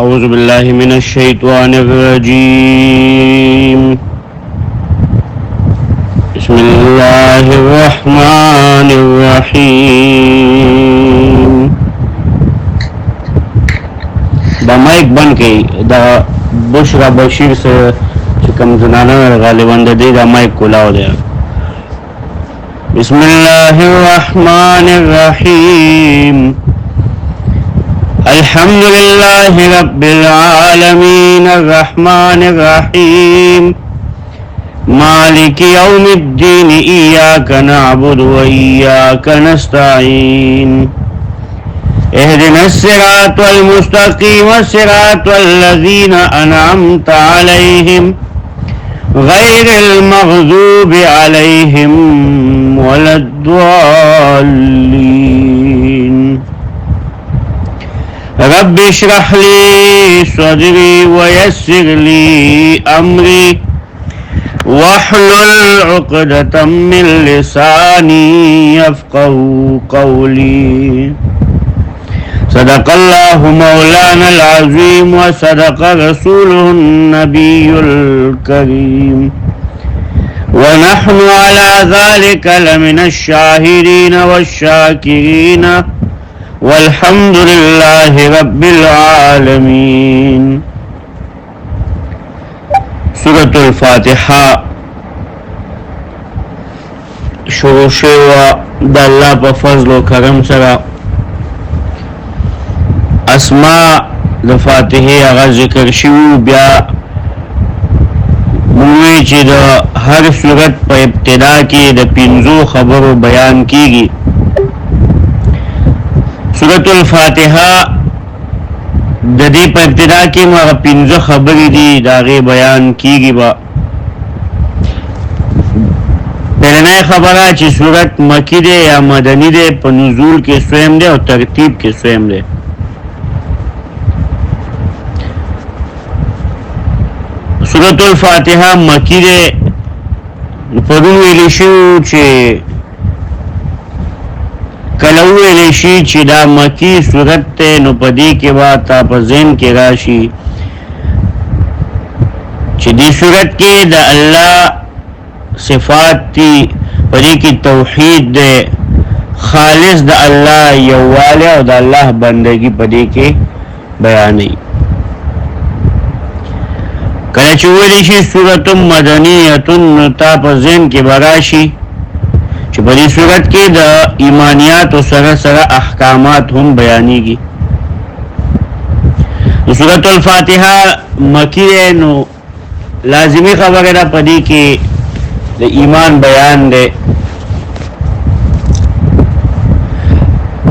اعوذ باللہ من الشیطان الرجیم بسم اللہ الرحمن الرحیم. دا مائک بند کی دا بشرا بشیر سے چکم زنانا غالباً دا مائک کلاو دیا. بسم اللہ الرحمن الرحیم. الحمد للہ رب العالمین الرحمن الرحیم مالک یوم الدین ایاک نعبد و ایاک نستعین اهدنا الصراط المستقیم صراط الذین انعمت علیہم غیر المغضوب علیہم ولا الضالین. رب اشرح لی صدری ویسر لی امری واحلل عقدۃ من لسانی یفقهوا قولی. صدق اللہ مولانا العظیم وصدق رسوله النبی الکریم ونحن على ذلك لمن الشاہدین والشاکرین والحمد للہ رب العالمین. سورة الفاتحہ شروع شوا دا اللہ پا فضل و کرم سرا اسماء دا فاتحی اغا ذکر شو بیا موی چی دا ہر صورت پا ابتدا کی دا پنزو خبر و بیان کی گی. سورة الفاتحہ ددی پا ابتدا کی مغا پنزو خبری دی داغی بیان کی گی با. پہلنائی خبرہ چی سورت مکی دے یا مدنی دے پا نزول کے سویم دے اور ترتیب کے سویم دے. سورة الفاتحہ مکی دے پرون ویلشو چی کلو ویلشی چی دا مکی صورت تے نو پدی کے بعد تا پا ذہن کے راشی چی دی صورت کے دا اللہ صفات تی پدی کی توحید دے خالص دا اللہ یوالے اور دا اللہ بندگی پدی کے بیانی. کلچو ویلشی صورت مدنیتن تا پا ذہن کے براشی چی پدی صورت کے دا ایمانیات و سر احکامات ہم بیانی گی. سورة الفاتحہ مکی ہے نو لازمی خبر ہے پدی کی دا ایمان بیان دے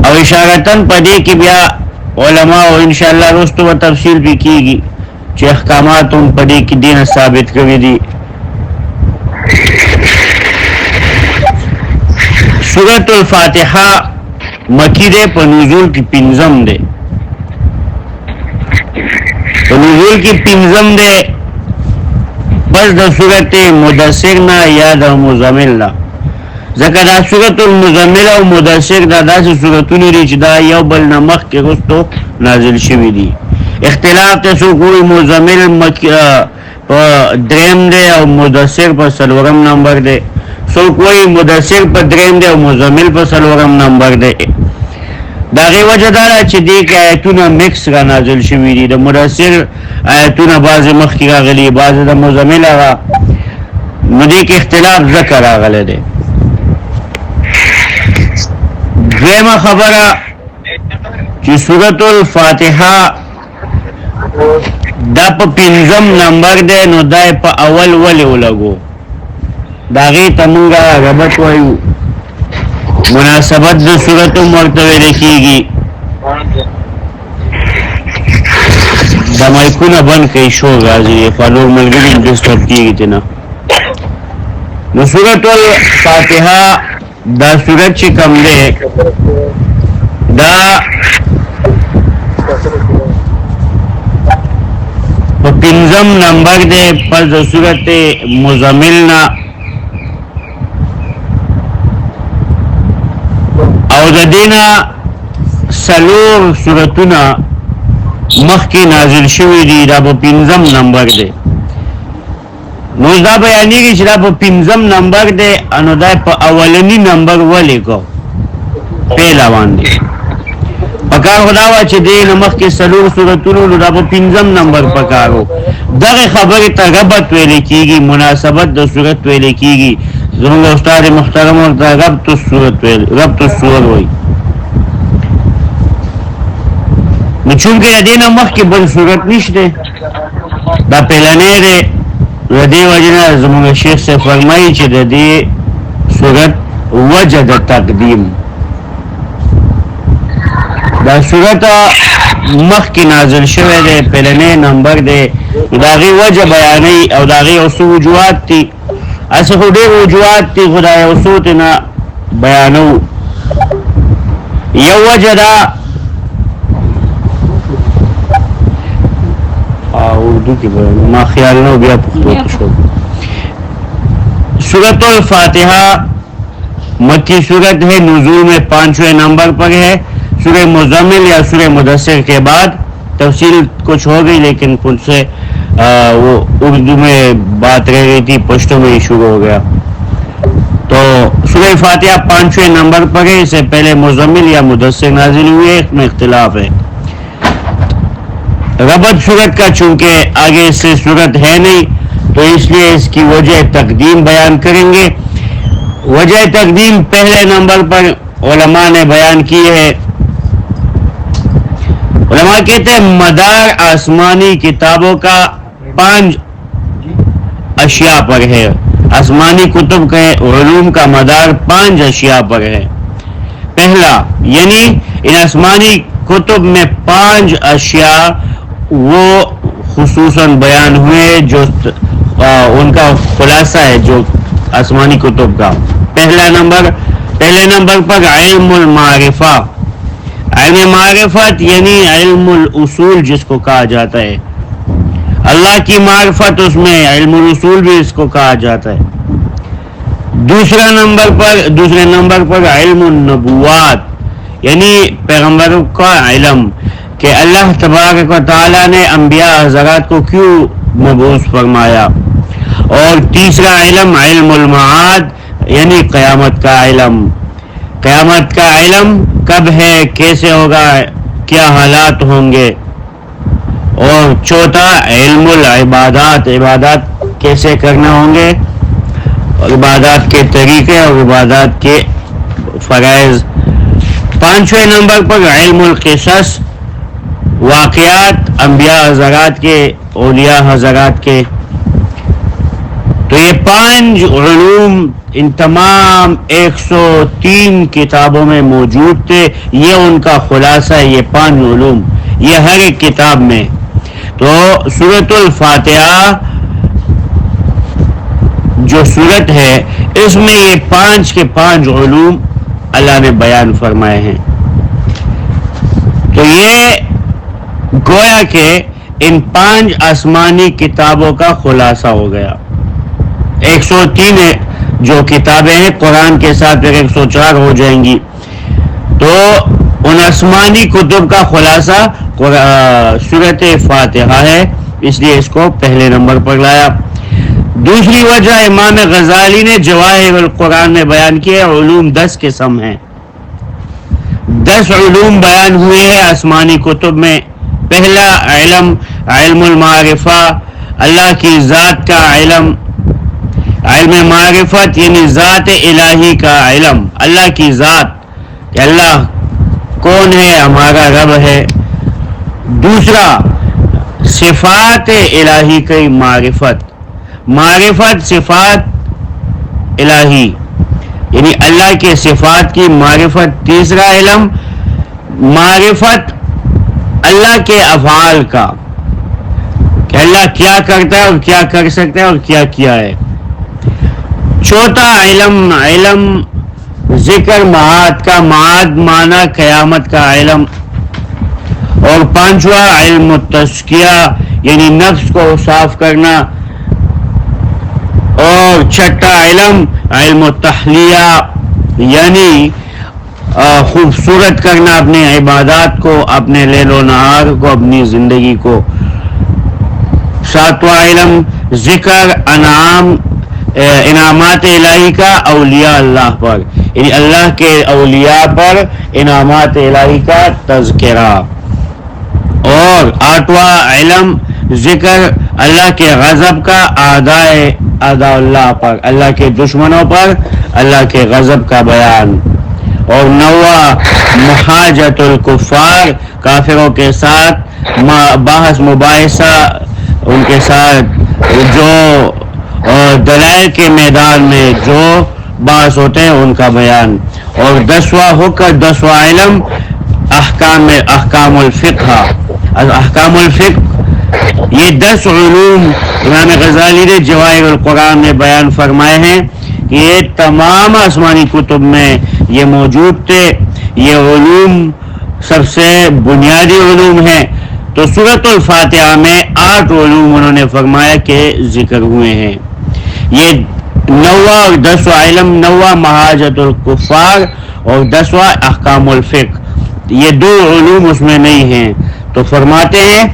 او اشارتاً پدی کی بیا علماء و انشاءاللہ رستو و تفصیل بھی کی گی چی احکامات ہم پدی کی دین ثابت کری دی. سورة الفاتحہ مکی دے پا نزول کی پنزم دے. پا نزول کی پنزم دے پس دا سورت مدثر نا یا دا مزمل نا. ذکر دا سورت المزمل و مدثر دا دا سی سورتونی ریچ دا یو بل نمخ کے رستو نازل شوی دی. اختلاف تے سو کوئی مزمل پا درم دے او مدثر پا سلورم نمبر دے. سو کوئی مدثر پا درم دے و مزمل پا سلورم نمبر دے. داغی وجہ دارا چی دیکھ آیتونا مکس را نازل شوی دی. دا مدثر آیتونا باز مخ کی را غلی باز دا مزمل را ندیک اختلاف ذکر را غلی دے. دویمہ خبرہ چی سورة الفاتحہ دا پا پنزم نمبر دے نو دا پا اول ولیو لگو داغی تمونگا ربط ویو مناسبت دا صورت مرتوی لکی گی. دا مائکون بند کئی شور رازی فالور ملگری ڈسٹرب کی گی تینا. نو سورة الفاتحہ دا صورت چی کم دے دا پا پنزم نمبر دے پس دا صورت مزملنا او دا دینا سلور سورتونا مخکې نازل شوي دي دا په 5 نمبر دی. نو دا بیانېږي چې دا په 5 نمبر دی نو دا په اولني نمبر ولیکو پیلا باندې پکار خدا وا چې دې نمخ کې سلور سورتونو نو دا په 5 نمبر پکارو. دغه خبره ته ربط ویل کیږي، مناسبت د صورت ویل کیږي. زموږ استاد محترم ورته ربط الصورت ویل، ربط الصور وایي. نو چونکې د دې نمخ کې بل صورت نشته دا پهلنی دی، د دې وجه نه زموږ شیخ سے فرمایي چې د دې صورت وجه د تقدیم دا صورت مخکې نازل شوی دی، پهلنی نمبر دی، د هغې وجه بیانوي او د هغې یو څه وجوهات دي. هسې خو ډېر وجوهات دي خو دا یو څو ترې نه بیانوو. یو وجه دا اردو کی ما خیال نہ بیا پختو شو. سورۃ الفاتحہ مکی صورت ہے، نزول میں 5ویں نمبر پر ہے. سورہ مزمل یا سورہ مدثر کے بعد تفصیل کچھ ہو گئی لیکن ان سے وہ اردو میں بات رہ گئی تھی، پشتو میں ہی شروع ہو گیا. تو سورہ فاتحہ 5ویں نمبر پر ہے، اس سے پہلے مزمل یا مدثر نازل ہوئے، اس میں اختلاف ہے. ربط صورت کا چونکہ آگے سے صورت ہے نہیں تو اس لیے اس کی وجہ تقدیم بیان کریں گے. وجہ تقدیم پہلے نمبر پر علماء نے بیان کی ہے. علماء کہتے ہیں مدار آسمانی کتابوں کا 5 اشیاء پر ہے. آسمانی کتب کے علوم کا مدار 5 اشیاء پر ہے. پہلا یعنی ان آسمانی کتب میں 5 اشیاء وہ خصوصاً بیان ہوئے جو ان کا خلاصہ ہے جو آسمانی کتب کا. پہلے نمبر پر علم المعرفہ. علم معرفت یعنی علم الاصول جس کو کہا جاتا ہے، اللہ کی معرفت، اس میں علم الاصول بھی اس کو کہا جاتا ہے. دوسرے نمبر پر علم النبوات یعنی پیغمبروں کا علم کہ اللہ تبارک و تعالیٰ نے انبیاء حضرات کو کیوں مبعوث فرمایا. اور تیسرا علم علم المعاد یعنی قیامت کا علم. قیامت کا علم کب ہے، کیسے ہوگا، کیا حالات ہوں گے. اور چوتھا علم العبادات، عبادات کیسے کرنا ہوں گے، اور عبادات کے طریقے اور عبادات کے فرائض. 5ویں نمبر پر علم القصص، واقعات انبیاء حضرات کے، اولیاء حضرات کے. تو یہ 5 علوم ان تمام 103 کتابوں میں موجود تھے. یہ ان کا خلاصہ ہے، یہ 5 علوم یہ ہر ایک کتاب میں. تو سورۃ الفاتحہ جو سورت ہے اس میں یہ 5 کے 5 علوم اللہ نے بیان فرمائے ہیں. تو یہ گویا کہ ان 5 آسمانی کتابوں کا خلاصہ ہو گیا. 103 جو کتابیں ہیں قرآن کے ساتھ پھر 104 ہو جائیں گی. تو ان آسمانی کتب کا خلاصہ سورۃ فاتحہ ہے، اس لیے اس کو پہلے نمبر پر لایا. دوسری وجہ امام غزالی نے جواہر القرآن میں بیان کیا، علوم 10 قسم ہیں. 10 علوم بیان ہوئے ہیں آسمانی کتب میں. پہلا علم المعرفہ، اللہ کی ذات کا علم. علم معرفت یعنی ذات الہی کا علم، اللہ کی ذات کہ اللہ کون ہے، ہمارا رب ہے. دوسرا صفات الہی کی معرفت صفات الہی یعنی اللہ کے صفات کی معرفت. تیسرا علم معرفت اللہ کے افعال کا کہ اللہ کیا کرتا ہے اور کیا کر سکتا ہے اور کیا کیا ہے. چوتھا علم ذکر معاد کا، معاد معنی قیامت کا علم. اور 5واں علم التزکیہ یعنی نفس کو صاف کرنا. اور 6واں علم التحلیہ یعنی خوبصورت کرنا اپنی عبادات کو، اپنے لیل و نہار کو، اپنی زندگی کو. ساتواں علم ذکر انعامات الہی کا اولیاء اللہ پر، یعنی اللہ کے اولیاء پر انعامات الہی کا تذکرہ. اور آٹھواں علم ذکر اللہ کے غضب کا اعداء اللہ پر، اللہ کے دشمنوں پر اللہ کے غضب کا بیان. اور نواں محاجت الکفار، کافروں کے ساتھ بحث مباحثہ، ان کے ساتھ جو دلائل کے میدان میں جو بحث ہوتے ہیں ان کا بیان. اور دسواں علم احکام الفقہ. احکام الفقہ یہ 10 علوم امام غزالی نے جواہر القرآن میں بیان فرمائے ہیں کہ یہ تمام آسمانی کتب میں یہ موجود تھے. یہ علوم سب سے بنیادی علوم ہیں. تو سورۃ الفاتحہ میں 8 علوم انہوں نے فرمایا کہ ذکر ہوئے ہیں. یہ 9واں اور 10واں علم، 9واں محاجت الکفار اور 10واں احکام الفقہ، یہ 2 علوم اس میں نہیں ہیں. تو فرماتے ہیں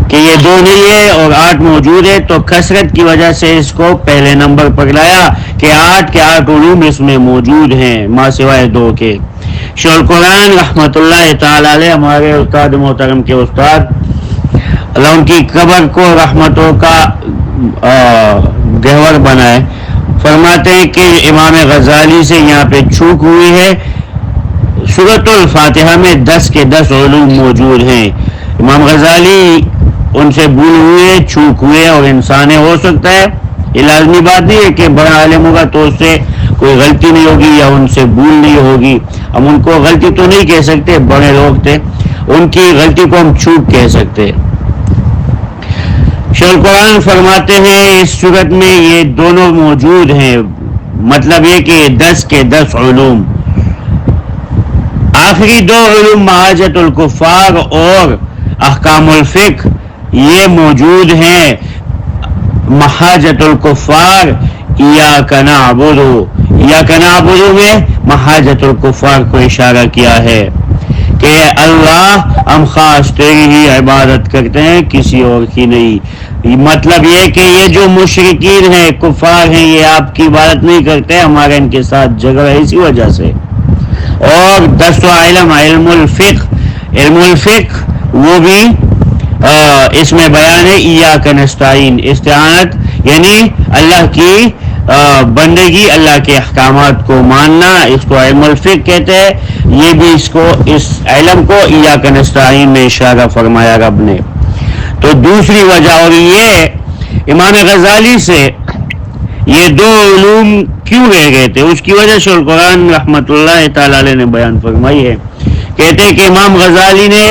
کہ یہ 2 نہیں ہے اور 8 موجود ہے، تو کثرت کی وجہ سے اس کو پہلے نمبر پر لایا کہ 8 کے 8 علوم اس میں موجود ہیں ما سوائے 2 کے. شیخ القرآن رحمۃ اللہ تعالی علیہ، ہمارے استاد محترم کے استاد، اللہ ان کی قبر کو رحمتوں کا گہور بنائے، فرماتے ہیں کہ امام غزالی سے یہاں پہ چوک ہوئی ہے. سورۃ الفاتحہ میں 10 کے 10 علوم موجود ہیں. امام غزالی ان سے بھول ہوئے، چوک ہوئے، اور انسان ہو سکتا ہے، یہ لازمی بات نہیں ہے کہ بڑا عالم ہوگا تو اس سے کوئی غلطی نہیں ہوگی یا ان سے بھول نہیں ہوگی. ہم ان کو غلطی تو نہیں کہہ سکتے، بڑے لوگ تھے، ان کی غلطی کو ہم چوک کہہ سکتے. شیخ القرآن فرماتے ہیں اس صورت میں یہ دونوں موجود ہیں، مطلب یہ کہ 10 کے 10 علوم. آخری 2 علوم محاجت الکفار اور احکام الفقہ یہ موجود ہیں. محاجت الکفار ایاک نعبد، ایاک نعبد میں محاجت الکفار کو اشارہ کیا ہے کہ اللہ ہم خاص تیری ہی عبادت کرتے ہیں، کسی اور کی نہیں. مطلب یہ کہ یہ جو مشرکین ہیں، کفار ہیں، یہ آپ کی عبادت نہیں کرتے، ہمارے ان کے ساتھ جھگڑا ہے اسی وجہ سے. اور 10واں علم علم الفقہ، علم الفقہ وہ بھی اس میں بیان ہے ایاک نستعین، استعانت یعنی اللہ کی بندگی، اللہ کے احکامات کو ماننا، اس کو علم الفقہ کہتے ہیں. یہ بھی اس علم کو ایاک نستعین میں اشارہ فرمایا رب نے. تو دوسری وجہ، اور یہ امام غزالی سے یہ 2 علوم کیوں رہ گئے تھے، اس کی وجہ سے القرآن رحمۃ اللہ تعالی علیہ نے بیان فرمائی ہے. کہتے ہیں کہ امام غزالی نے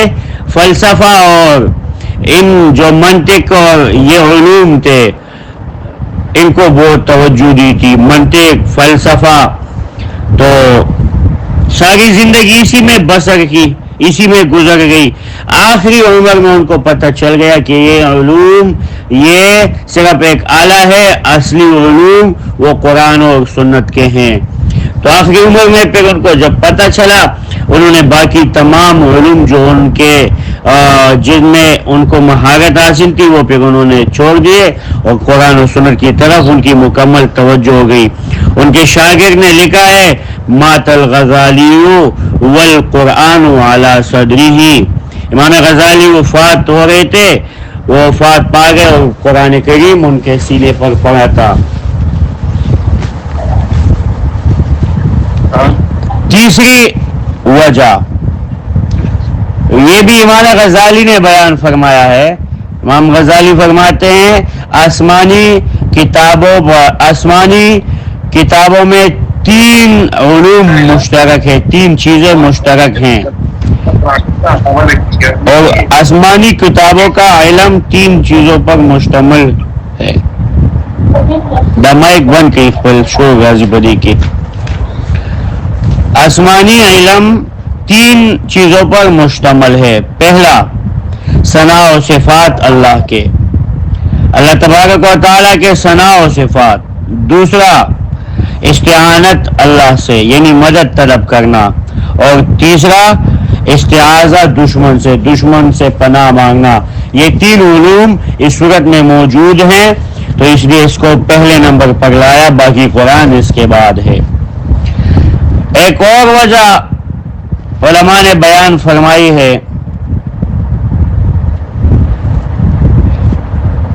فلسفہ اور ان جو منطق اور یہ علوم تھے ان کو بہت توجہ دی تھی. منطق، فلسفہ، تو ساری زندگی اسی میں بسر کی، اسی میں گزر گئی. آخری عمر میں ان کو پتہ چل گیا کہ یہ علوم یہ صرف ایک آلہ ہے، اصلی علوم وہ قرآن اور سنت کے ہیں. تو آخری عمر میں پھر ان کو جب پتہ چلا، انہوں نے باقی تمام علوم جو ان کے جن میں ان کو مہارت حاصل تھی وہ پھر انہوں نے چھوڑ دیے اور قرآن و سنت کی طرف ان کی مکمل توجہ ہو گئی. ان کے شاگرد نے لکھا ہے مات الغزالی والقرآن علی صدرہ، امام غزالی وفات ہو رہے تھے، وہ وفات پا گئے اور قرآن کریم ان کے سینے پر پڑا تھا. تیسری وجہ یہ بھی امام غزالی نے بیان فرمایا ہے. امام غزالی فرماتے ہیں آسمانی کتابوں میں 3 علوم مشترک ہیں، 3 چیزیں مشترک ہیں، اور آسمانی کتابوں کا علم 3 چیزوں پر مشتمل ہے. مائک بند کی شو غازی بدی کی. آسمانی علم 3 چیزوں پر مشتمل ہے. پہلا، ثناء و صفات اللہ کے، اللہ تبارک و تعالیٰ کے ثناء و صفات. دوسرا، استعانت اللہ سے یعنی مدد طلب کرنا، اور تیسرا استعاذہ دشمن سے پناہ مانگنا. یہ تین علوم اس صورت میں موجود ہیں، تو اس لیے اس کو پہلے نمبر پر لایا، باقی قرآن اس کے بعد ہے. ایک اور وجہ علماء نے بیان فرمائی ہے،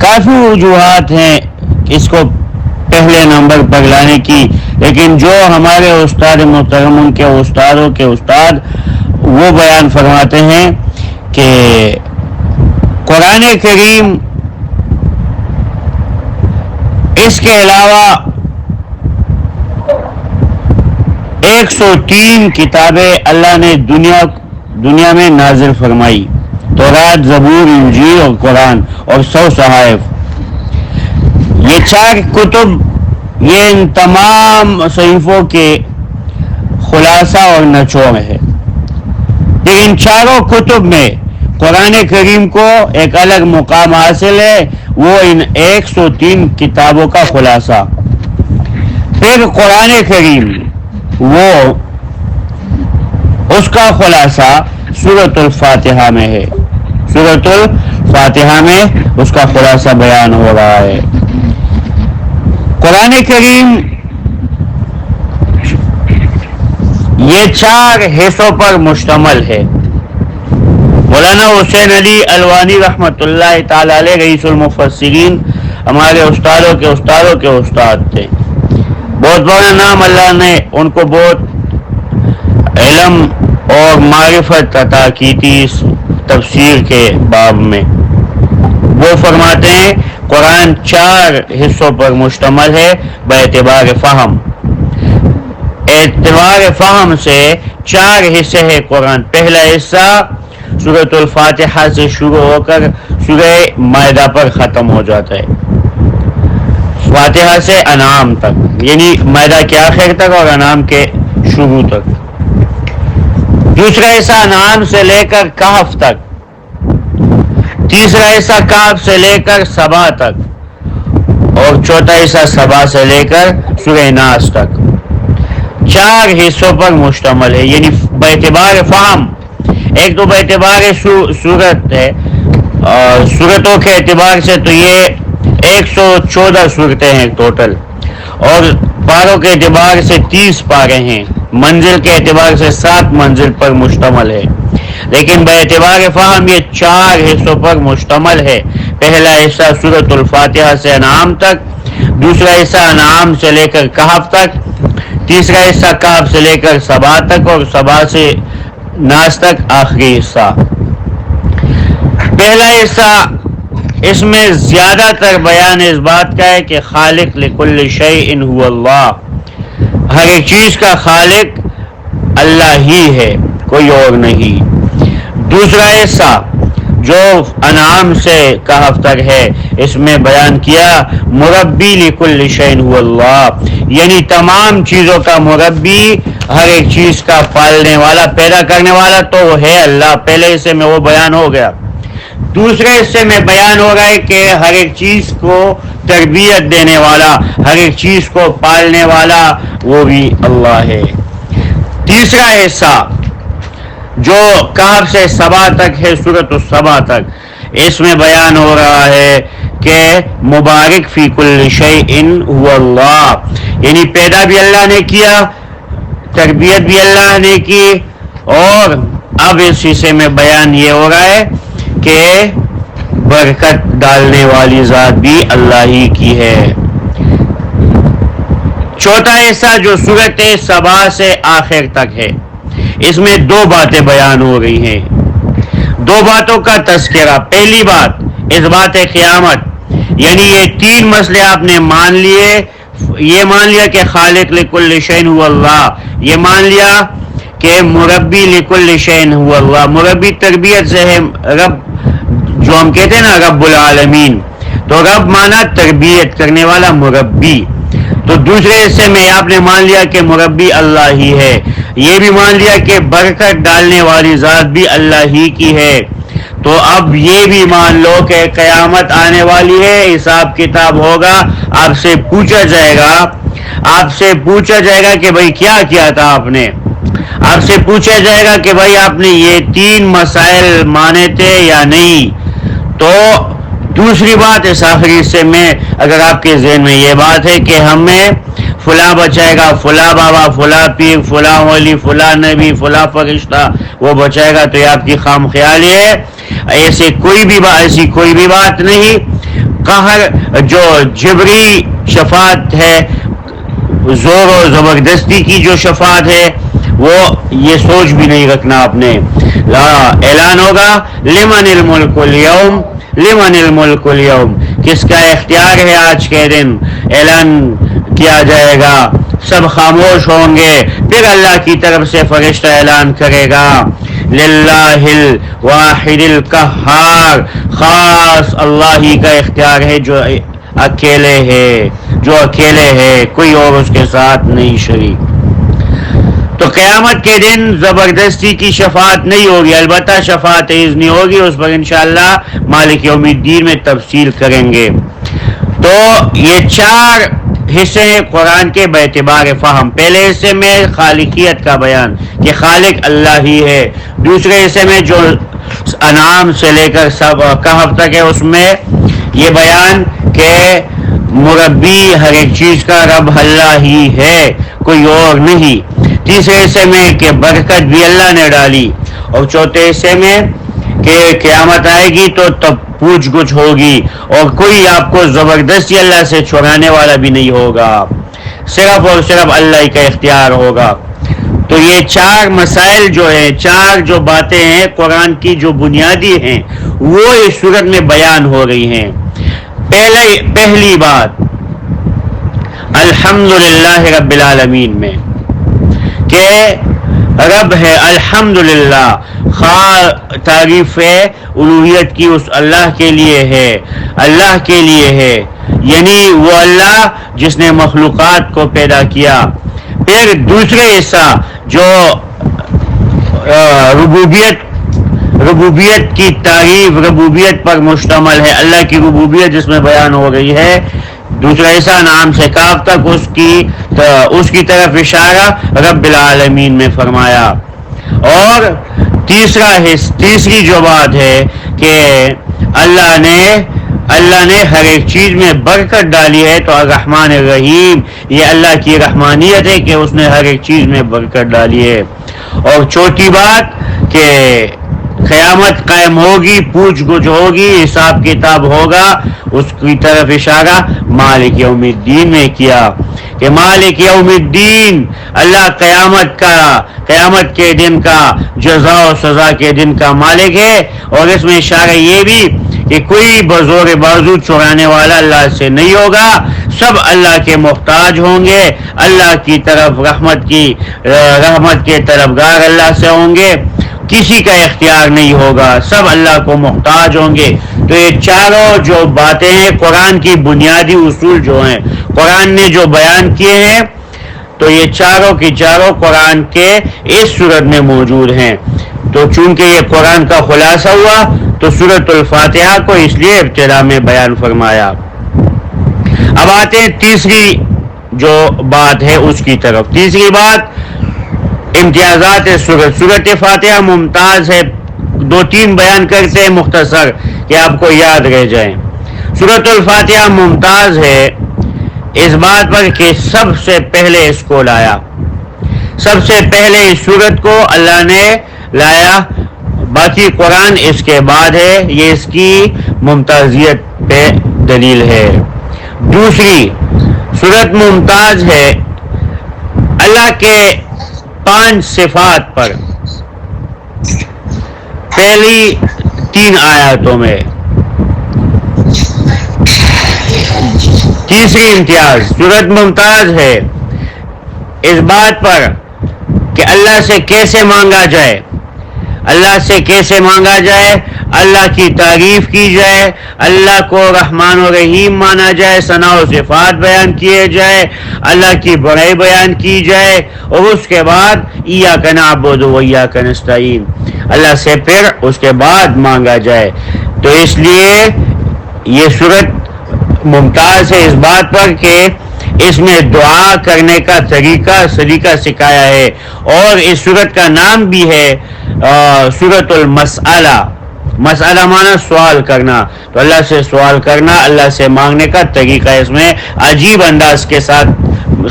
کافی وجوہات ہیں اس کو پہلے نمبر پر لانے کی، لیکن جو ہمارے استاد محترم ان کے استادوں کے استاد وہ بیان فرماتے ہیں کہ قرآن کریم اس کے علاوہ 103 کتابیں اللہ نے دنیا میں نازل فرمائی، تورات، زبور، انجیل اور قرآن، اور 100 صحائف. یہ 4 کتب یہ ان تمام صحیفوں کے خلاصہ اور نچوڑ ہے، لیکن چاروں کتب میں قرآن کریم کو ایک الگ مقام حاصل ہے، وہ ان 103 کتابوں کا خلاصہ. پھر قرآن کریم وہ اس کا خلاصہ سورۃ الفاتحہ میں ہے، سورۃ الفاتحہ میں اس کا خلاصہ بیان ہو رہا ہے. قرآن کریم یہ 4 حصوں پر مشتمل ہے. مولانا حسین علی الوانی رحمۃ اللہ تعالی علیہ رئیس المفسرین ہمارے استادوں کے استاد تھے. بہت بڑا نام، اللہ نے ان کو بہت علم اور معرفت عطا کی تھی اس تفسیر کے باب میں. وہ فرماتے ہیں قرآن 4 حصوں پر مشتمل ہے باعتبار فہم. اعتبار فہم سے 4 حصے ہے قرآن. پہلا حصہ سورۃ الفاتحہ سے شروع ہو کر سورہ مائدہ پر ختم ہو جاتا ہے، فاتحہ سے انعام تک، یعنی مائدہ کے آخر تک اور انعام کے شروع تک. دوسرا حصہ انعام سے لے کر کہف تک. تیسرا حصہ کہف سے لے کر سبا تک، اور چوتھا حصہ سبا سے لے کر سورہ ناس تک. 4 حصوں پر مشتمل ہے، یعنی باعتبار فہم. ایک تو باعتبار صورت ہے، اور صورتوں کے اعتبار سے تو یہ 114 صورتیں ہیں ٹوٹل، اور پاروں کے اعتبار سے 30 پارے ہیں. منزل کے اعتبار سے 7 منزل پر مشتمل ہے، لیکن باعتبار فہم یہ 4 حصوں پر مشتمل ہے. پہلا حصہ سورۃ الفاتحہ سے انعام تک، دوسرا حصہ انعام سے لے کر کہف تک، تیسرا حصہ کہف سے لے کر سبا تک، اور سبا سے ناس تک آخری حصہ. پہلا حصہ اس میں زیادہ تر بیان اس بات کا ہے کہ خالق لکل شیء هو اللہ، ہر ایک چیز کا خالق اللہ ہی ہے، کوئی اور نہیں. دوسرا حصہ جو انعام سے کہف تک ہے، اس میں بیان کیا مربی لکل شیء هو اللہ، یعنی تمام چیزوں کا مربی، ہر ایک چیز کا پالنے والا، پیدا کرنے والا تو وہ ہے اللہ. پہلے حصے میں وہ بیان ہو گیا. دوسرے حصے میں بیان ہو رہا ہے کہ ہر ایک چیز کو تربیت دینے والا، ہر ایک چیز کو پالنے والا وہ بھی اللہ ہے. تیسرا حصہ جو کہف سے سبا تک ہے، سورۃ السبا تک، اس میں بیان ہو رہا ہے کہ مبارک فی کل شیء هو اللہ، یعنی پیدا بھی اللہ نے کیا، تربیت بھی اللہ نے کی، اور اب اس حصے میں بیان یہ ہو رہا ہے کہ برکت ڈالنے والی ذات بھی اللہ ہی کی ہے. چوتھا حصہ جو سورۃ سبا سے آخر تک ہے، اس میں 2 باتیں بیان ہو رہی ہیں، 2 باتوں کا تذکرہ. پہلی بات اس بات قیامت، یعنی یہ 3 مسئلے آپ نے مان لیے. یہ مان لیا کہ خالق لکل شیء هو اللہ، یہ مان لیا کہ مربی لکل شیء هو اللہ. مربی تربیت سے ہے، رب جو ہم کہتے ہیں نا رب العالمین، تو رب مانا تربیت کرنے والا، مربی. تو دوسرے حصے میں آپ نے مان لیا کہ مربی اللہ ہی ہے. یہ بھی مان لیا کہ برکت ڈالنے والی ذات بھی اللہ ہی کی ہے. تو اب یہ بھی مان لو کہ قیامت آنے والی ہے، حساب کتاب ہوگا، آپ سے پوچھا جائے گا کہ بھئی کیا کیا تھا آپ نے. آپ سے پوچھا جائے گا کہ بھائی آپ نے یہ 3 مسائل مانے تھے یا نہیں. تو دوسری بات اس آخری حصے میں اگر آپ کے ذہن میں یہ بات ہے کہ ہمیں فلاں بچائے گا، فلاں بابا، فلاں پیر، فلاں ولی، فلاں نبی، فلاں فرشتہ وہ بچائے گا، تو یہ آپ کی خام خیالی ہے. ایسی کوئی بھی بات نہیں. قہر جو جبری شفاعت ہے، زور و زبردستی کی جو شفاعت ہے، وہ یہ سوچ بھی نہیں رکھنا آپ نے. اعلان ہوگا لمن الملک اليوم، لمن الملک اليوم، کس کا اختیار ہے آج کے دن، اعلان کیا جائے گا. سب خاموش ہوں گے، پھر اللہ کی طرف سے فرشتہ اعلان کرے گا للہ الواحد القہار، خاص اللہ ہی کا اختیار ہے جو اکیلے ہے، کوئی اور اس کے ساتھ نہیں شریک. تو قیامت کے دن زبردستی کی شفاعت نہیں ہوگی، البتہ شفاعت اذنی ہوگی. اس پر انشاءاللہ مالک یوم الدین میں تفصیل کریں گے. تو یہ 4 حصے ہیں قرآن کے باعتبار فہم. پہلے حصے میں خالقیت کا بیان کہ خالق اللہ ہی ہے. دوسرے حصے میں جو انعام سے لے کر سب کہف تک ہے، اس میں یہ بیان کہ مربی ہر ایک چیز کا رب اللہ ہی ہے، کوئی اور نہیں. تیسرے حصے میں کہ برکت بھی اللہ نے ڈالی. اور چوتھے حصے میں کہ قیامت آئے گی تو تب پوچھ گچھ ہوگی اور کوئی آپ کو زبردستی اللہ سے چھڑانے والا بھی نہیں ہوگا، صرف اور صرف اللہ کا اختیار ہوگا. تو یہ 4 مسائل جو ہیں، 4 جو باتیں ہیں قرآن کی جو بنیادی ہیں، وہ اس صورت میں بیان ہو رہی ہیں. پہلی بات الحمدللہ رب العالمین میں کہ رب ہے، الحمدللہ، تعریف ہے الوہیت کی اس اللہ کے لیے ہے، اللہ کے لیے ہے، یعنی وہ اللہ جس نے مخلوقات کو پیدا کیا. پھر دوسرے حصہ جو ربوبیت کی تعریف، ربوبیت پر مشتمل ہے، اللہ کی ربوبیت جس میں بیان ہو گئی ہے. دوسرا حصہ نام سے کاف تک اس کی طرف اشارہ رب العالمین میں فرمایا. اور تیسری جو بات ہے کہ اللہ نے ہر ایک چیز میں برکت ڈالی ہے. تو الرحمن الرحیم، یہ اللہ کی رحمانیت ہے کہ اس نے ہر ایک چیز میں برکت ڈالی ہے. اور چوتھی بات کہ قیامت قائم ہوگی، پوچھ گچھ ہوگی، حساب کتاب ہوگا، اس کی طرف اشارہ مالک یوم الدین میں کیا کہ مالک یوم الدین اللہ قیامت کے دن کا، جزا و سزا کے دن کا مالک ہے. اور اس میں اشارہ یہ بھی کہ کوئی بزور بازو چھڑانے والا اللہ سے نہیں ہوگا، سب اللہ کے محتاج ہوں گے، اللہ کی طرف رحمت کے طلبگار اللہ سے ہوں گے، کسی کا اختیار نہیں ہوگا، سب اللہ کو محتاج ہوں گے. تو یہ چاروں جو باتیں ہیں قرآن کی بنیادی اصول جو ہیں قرآن نے جو بیان کیے ہیں، تو یہ چاروں کی چاروں قرآن کے اس سورت میں موجود ہیں. تو چونکہ یہ قرآن کا خلاصہ ہوا تو سورۃ الفاتحہ کو اس لیے ابتدا میں بیان فرمایا. اب آتے ہیں تیسری جو بات ہے اس کی طرف. تیسری بات امتیازات سورۃ فاتحہ ممتاز ہے. 2-3 بیان کرتے ہیں مختصر کہ آپ کو یاد رہ جائیں. سورۃ الفاتحہ ممتاز ہے اس بات پر کہ سب سے پہلے اس کو لایا، سب سے پہلے اس سورت کو اللہ نے لایا، باقی قرآن اس کے بعد ہے. یہ اس کی ممتازیت پہ دلیل ہے. دوسری سورت ممتاز ہے اللہ کے 5 صفات پر. پہلی 3 آیاتوں میں. تیسری امتیاز سورت ممتاز ہے اس بات پر کہ اللہ سے کیسے مانگا جائے، اللہ سے کیسے مانگا جائے، اللہ کی تعریف کی جائے، اللہ کو رحمان و رحیم مانا جائے، ثنا و صفات بیان کیے جائے، اللہ کی بڑائی بیان کی جائے، اور اس کے بعد ایاک نعبد و ایاک نستعین، اللہ سے پھر اس کے بعد مانگا جائے. تو اس لیے یہ سورت ممتاز ہے اس بات پر کہ اس میں دعا کرنے کا سلیقہ سکھایا ہے، اور اس سورت کا نام بھی ہے سورۃ المسئلہ۔ مسئلہ معنی سوال کرنا، تو اللہ سے سوال کرنا، اللہ سے مانگنے کا طریقہ اس میں عجیب انداز کے ساتھ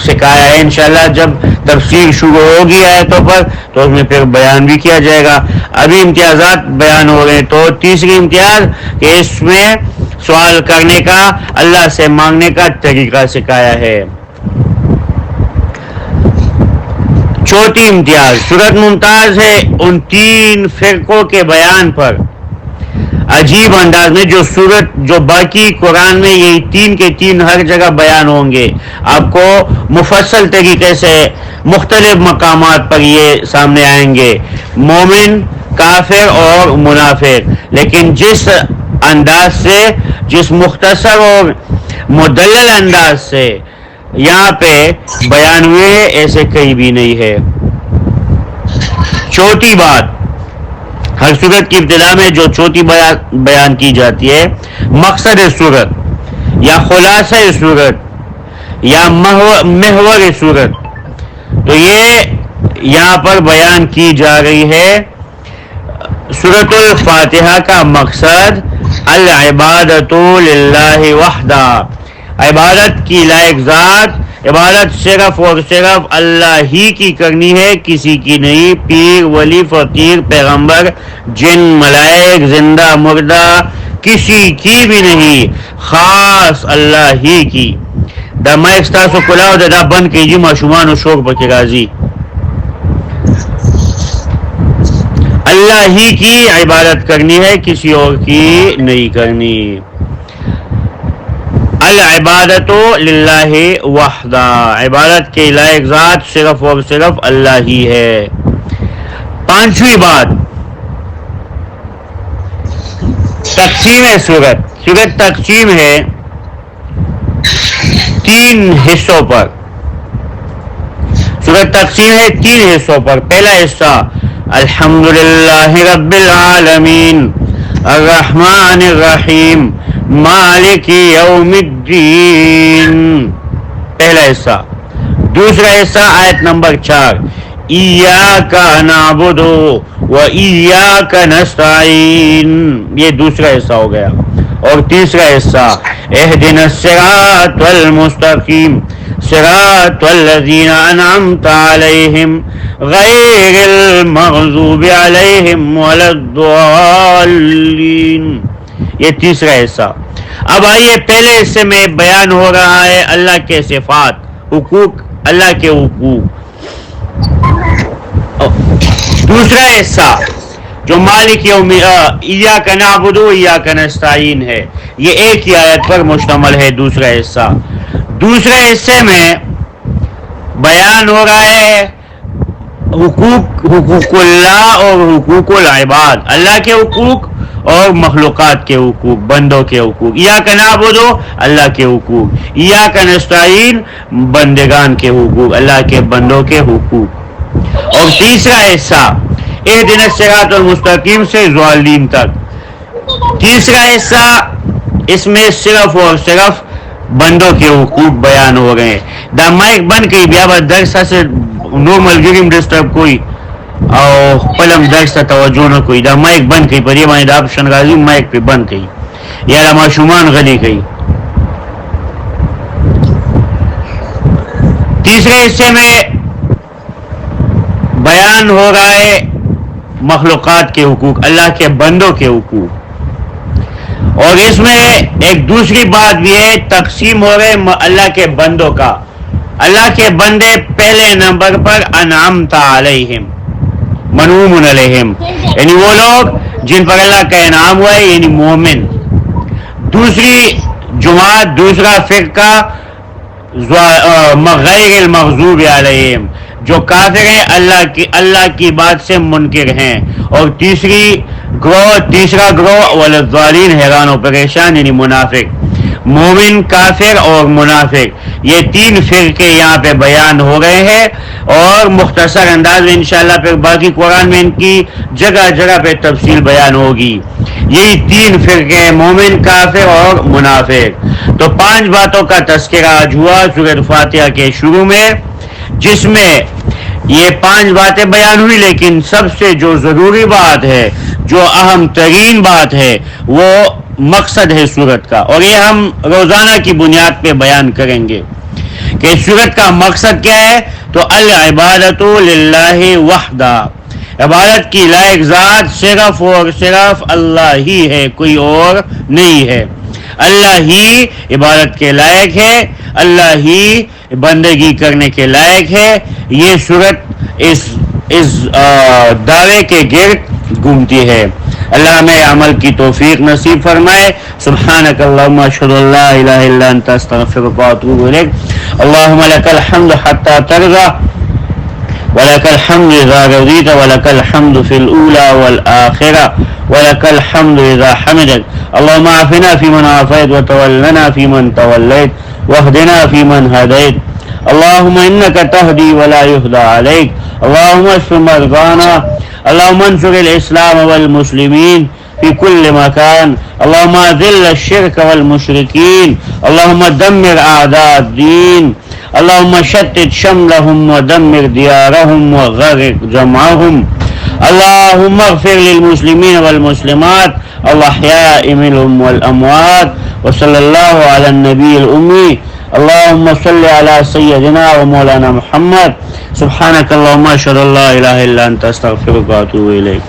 سکھایا ہے۔ انشاءاللہ جب تفسیر شروع ہوگی آیتوں پر تو اس میں پھر بیان بھی کیا جائے گا۔ ابھی امتیازات بیان ہو رہے ہیں، تو تیسری امتیاز کہ اس میں سوال کرنے کا، اللہ سے مانگنے کا طریقہ سکھایا ہے۔ چوتھی امتیاز، سورت ممتاز ہے ان تین فرقوں کے بیان پر عجیب انداز میں، جو باقی قرآن میں یہی تین کے تین ہر جگہ بیان ہوں گے، آپ کو مفصل طریقے سے مختلف مقامات پر یہ سامنے آئیں گے، مومن، کافر اور منافق، لیکن جس انداز سے، جس مختصر اور مدلل انداز سے یہاں پہ بیان ہوئے ایسے کہیں بھی نہیں ہے۔ چوتھی بات، ہر صورت کی ابتدا میں جو چوتھی بیان کی جاتی ہے، مقصد صورت یا خلاصہ صورت یا محور صورت، تو یہ یہاں پر بیان کی جا رہی ہے۔ سورۃ الفاتحہ کا مقصد العبادۃ للہ وحدہ، عبادت کی لائق ذات، عبادت صرف اور صرف اللہ ہی کی کرنی ہے، کسی کی نہیں، پیر، ولی، فقیر، پیغمبر، جن، ملائک، زندہ، مردہ، کسی کی بھی نہیں، خاص اللہ ہی کی۔ دا مائک ستاسو کلاو دا بند کیجی، معشومان و شوق پر کے راضی۔ اللہ ہی کی عبادت کرنی ہے، کسی اور کی نہیں کرنی۔ العبادت للہ وحدہ، عبادت کے لائق ذات صرف اور صرف اللہ ہی ہے۔ پانچویں بات، تقسیم ہے سورت تقسیم ہے تین حصوں پر، سورت تقسیم ہے تین حصوں پر۔ پہلا حصہ الحمدللہ رب العالمین الرحمن الرحیم مالک یوم الدین، پہلا حصہ۔ دوسرا حصہ آیت نمبر 4، ایاک نعبد و ایاک نستعین، یہ دوسرا حصہ ہو گیا۔ اور تیسرا حصہ اہدنا الصراط المستقیم صراط الذین انعمت علیہم غیر المغضوب علیہم ولا الضالین، یہ تیسرا حصہ۔ اب آئیے پہلے حصے میں بیان ہو رہا ہے اللہ کے صفات، حقوق، اللہ کے حقوق۔ دوسرا حصہ جو مالک یوم ایاک نعبد و ایاک نستعین ہے، یہ ایک ہی آیت پر مشتمل ہے۔ دوسرا حصہ، دوسرے حصے میں بیان ہو رہا ہے حقوق اللہ اور حقوق العباد، اللہ کے حقوق اور مخلوقات کے حقوق، بندوں کے حقوق۔ ایاک نعبد اللہ کے حقوق، ایاک نستعین بندگان کے حقوق، اللہ کے بندوں کے حقوق۔ اور تیسرا حصہ اہدنا الصراط المستقیم سے ضالین تک، تیسرا حصہ اس میں صرف اور صرف بندوں کے حقوق بیان ہو رہے ہیں۔ دا مائک بند کئی بیا با درس سے نورمل گریم ڈسٹرب کوئی او پلم درس تا توجہ نہ کوئی، دا مائک بند کئی پر یہ مانی دا آپشن غازی مائک پہ بند کئی یا دا معشومان غلی کئی۔ تیسرے حصے میں بیان ہو رہا ہے مخلوقات کے حقوق، اللہ کے بندوں کے حقوق۔ اور اس میں ایک دوسری بات بھی ہے، تقسیم ہو رہے اللہ کے بندوں کا۔ اللہ کے بندے پہلے نمبر پر انعمت علیہم، منعوم علیہم، یعنی وہ لوگ جن پر اللہ کا انعام ہوا ہے، یعنی مومن۔ دوسری جماعت، دوسرا فرقہ غیر المغضوب علیہم، جو کافر ہیں، اللہ کی بات سے منکر ہیں۔ اور تیسرا گروہ والضالین، حیران و پریشان، یعنی منافق۔ مومن، کافر اور منافق، یہ تین فرقے یہاں پہ بیان ہو گئے ہیں، اور مختصر انداز میں انشاءاللہ پھر باقی قرآن میں ان کی جگہ جگہ پہ تفصیل بیان ہوگی۔ یہی تین فرقے، مومن، کافر اور منافق. تو 5 باتوں کا تذکرہ آج ہوا سورۃ فاتحہ کے شروع میں، جس میں یہ 5 باتیں بیان ہوئی، لیکن سب سے جو ضروری بات ہے، جو اہم ترین بات ہے، وہ مقصد ہے سورت کا. اور یہ ہم روزانہ کی بنیاد پہ بیان کریں گے کہ سورت کا مقصد کیا ہے. تو العبادۃ للہ وحدہ، عبادت کی لائق ذات صرف اور صرف اللہ ہی ہے، کوئی اور نہیں ہے. اللہ ہی عبادت کے لائق ہے، اللہ ہی بندگی کرنے کے لائق ہے. یہ صورت اس دعوے کے گرد گھومتی ہے. اللہ ہمیں عمل کی توفیق نصیب فرمائے. سبحانک اللہم اشہد ان لا الہ الا انت استغفرک واتوب الیک. اللہم لک الحمد حتی ترضى ولك الحمد إذا رضيت ولك الحمد في الأولى والآخرة ولك الحمد إذا حمدك. اللهم عافنا فيمن عافيت وتولنا فيمن توليت واهدنا فيمن هديت. اللهم إنك تهدي ولا يهدى عليك. اللهم اشف مرضانا. اللهم انصر الإسلام والمسلمين في كل مكان. اللهم أذل الشرك والمشركين. اللهم دمر أعداء الدين. اللهم شتت شملهم ودمر ديارهم وغرق جمعهم. اللهم اغفر للمسلمين والمسلمات الأحياء منهم والأموات. وصلى الله على النبي الأمي. اللهم صل على سيدنا ومولانا محمد. سبحانك اللهم أشهد أن لا إله إلا أنت أستغفرك وأتوب إليك.